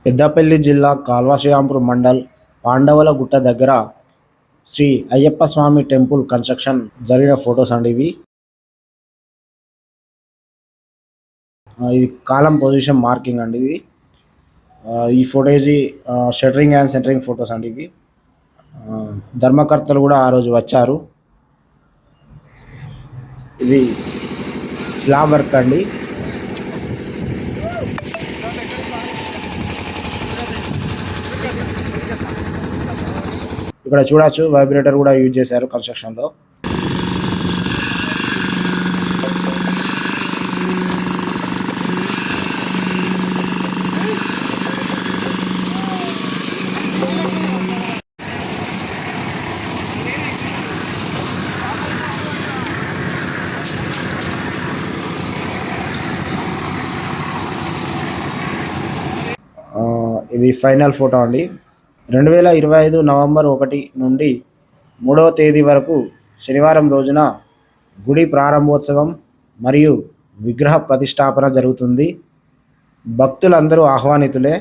పెద్దపల్లి జిల్లా కాల్వశ్యాంపూర్ మండల్ పాండవుల గుట్ట దగ్గర శ్రీ అయ్యప్ప స్వామి టెంపుల్ కన్స్ట్రక్షన్ జరిగిన ఫొటోస్ అండి ఇవి. ఇది కాలం పొజిషన్ మార్కింగ్ అండి ఇవి. ఈ ఫోటోజీ షటరింగ్ అండ్ సెంటరింగ్ ఫొటోస్ అండి ఇవి. ధర్మకర్తలు కూడా ఆ రోజు వచ్చారు. ఇది స్లాబ్ వర్క్ అండి. ఇక్కడ చూడొచ్చు వైబ్రేటర్ కూడా యూజ్ చేశారు కన్స్ట్రక్షన్లో. ఇది ఫైనల్ ఫోటో అండి. 2025 నవంబర్ 1 నుండి 3వ తేదీ వరకు శనివారం రోజున గుడి ప్రారంభోత్సవం మరియు విగ్రహ ప్రతిష్టాపన జరుగుతుంది. భక్తులందరూ ఆహ్వానితులే.